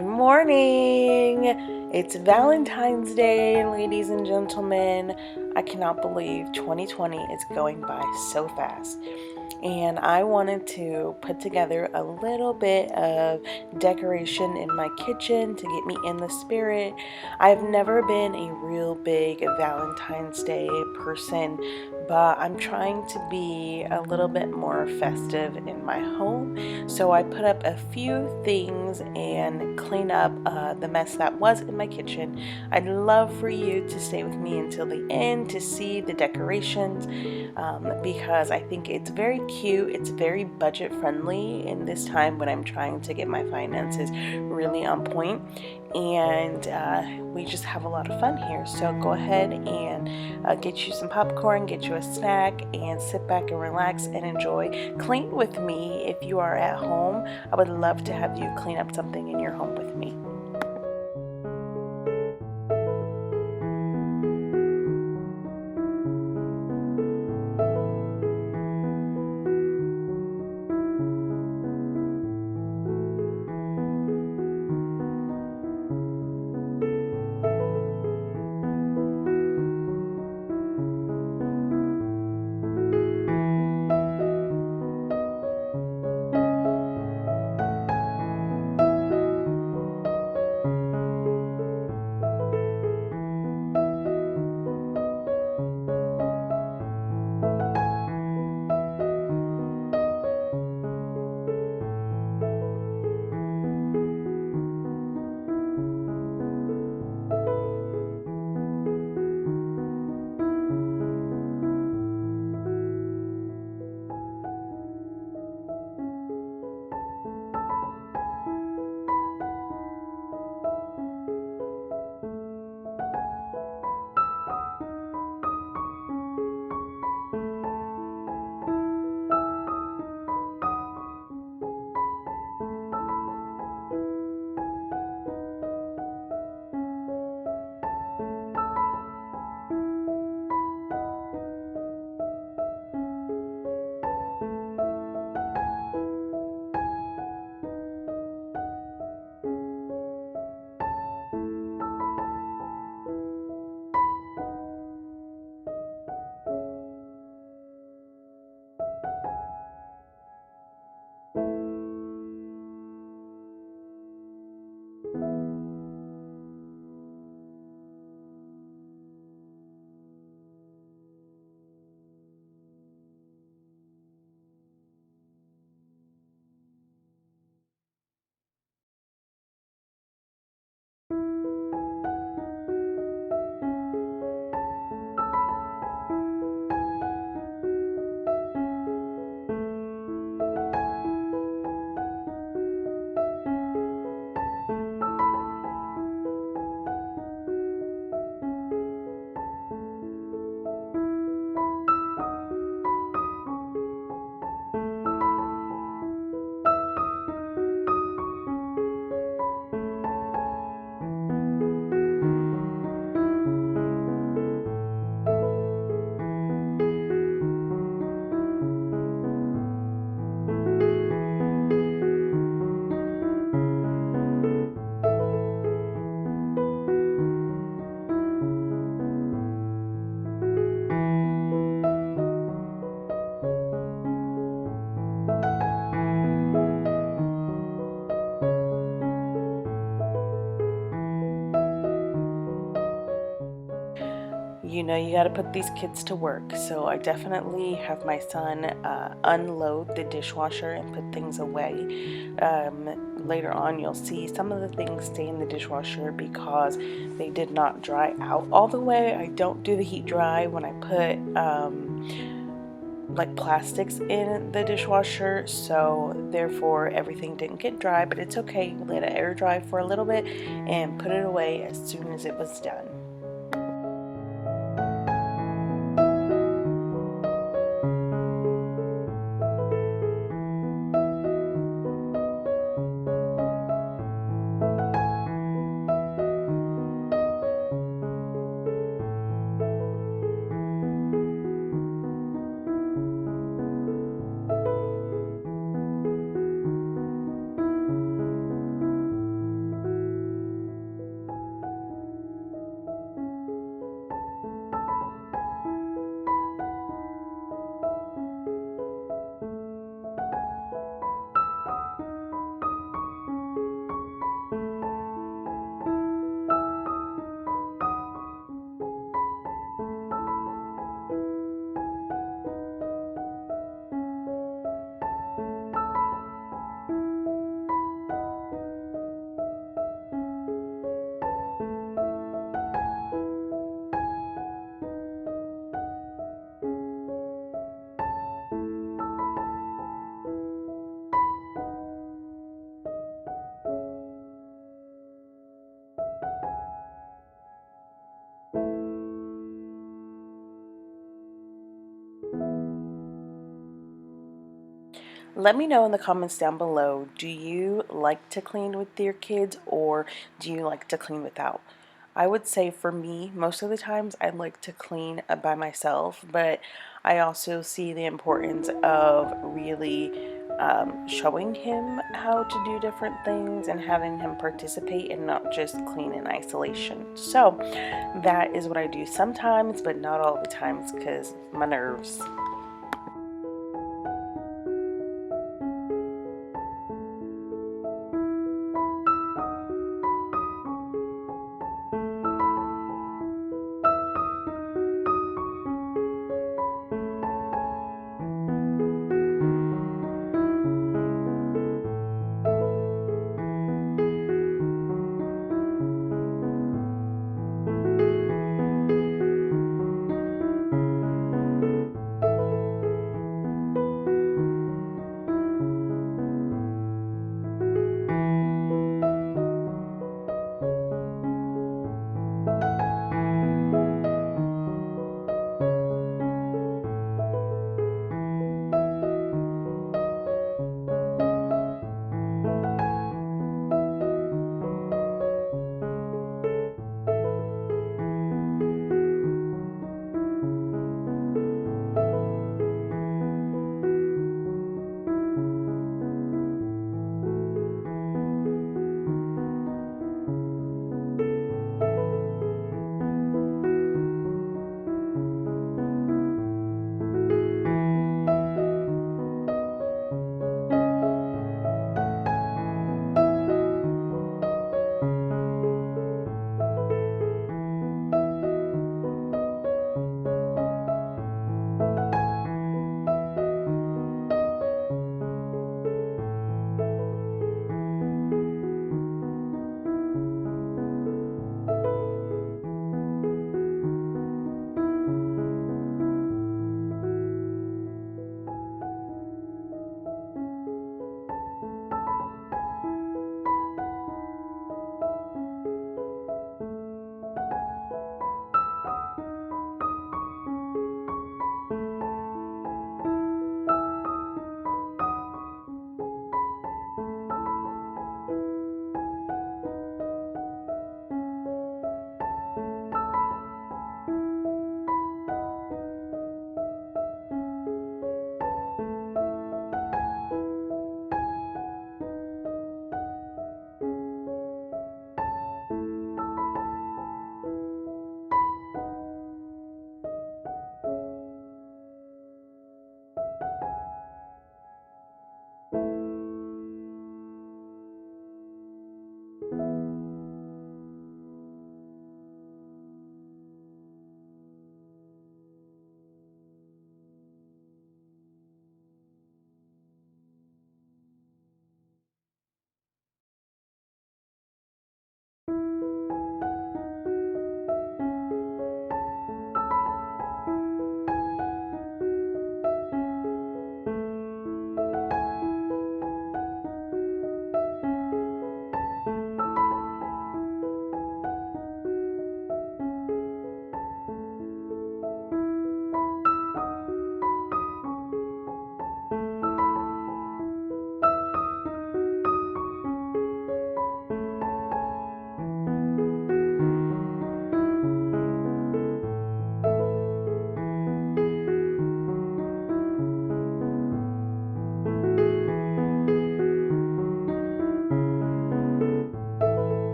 Good morning! It's Valentine's Day, ladies and gentlemen. I cannot believe 2020 is going by so fast. And I wanted to put together a little bit of decoration in my kitchen to get me in the spirit. I've never been a real big Valentine's Day person, but I'm trying to be a little bit more festive in my home. So I put up a few things and clean up the mess that was in my kitchen. I'd love for you to stay with me until the end to see the decorations because I think it's very cute. It's very budget friendly in this time when I'm trying to get my finances really on point. And we just have a lot of fun here. So go ahead and get you some popcorn, get you a snack, and sit back and relax and enjoy. Clean with me if you are at home. I would love to have you clean up something in your home with me. You know, you got to put these kids to work. So I definitely have my son unload the dishwasher and put things away. Later on, you'll see some of the things stay in the dishwasher because they did not dry out all the way. I don't do the heat dry when I put like plastics in the dishwasher, so therefore everything didn't get dry, but it's okay. Let it air dry for a little bit and put it away as soon as it was done. Let me know in the comments down below, do you like to clean with your kids or do you like to clean without? I would say for me, most of the times I like to clean by myself, but I also see the importance of really showing him how to do different things and having him participate and not just clean in isolation. So that is what I do sometimes, but not all the times because my nerves.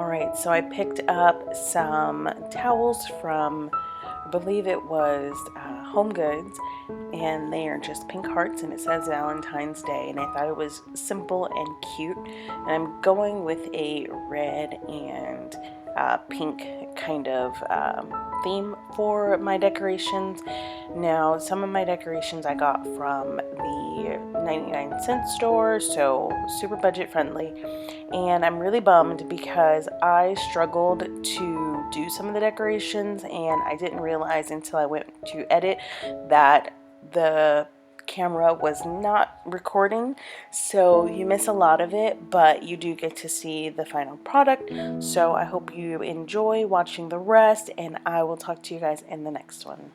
Alright, so I picked up some towels from, I believe it was Home Goods, and they are just pink hearts and it says Valentine's Day, and I thought it was simple and cute. And I'm going with a red and pink kind of theme for my decorations. Now, some of my decorations I got from the 99-cent store, so super budget friendly. And I'm really bummed because I struggled to do some of the decorations, and I didn't realize until I went to edit that the camera was not recording, so you miss a lot of it, but you do get to see the final product. So I hope you enjoy watching the rest, and I will talk to you guys in the next one.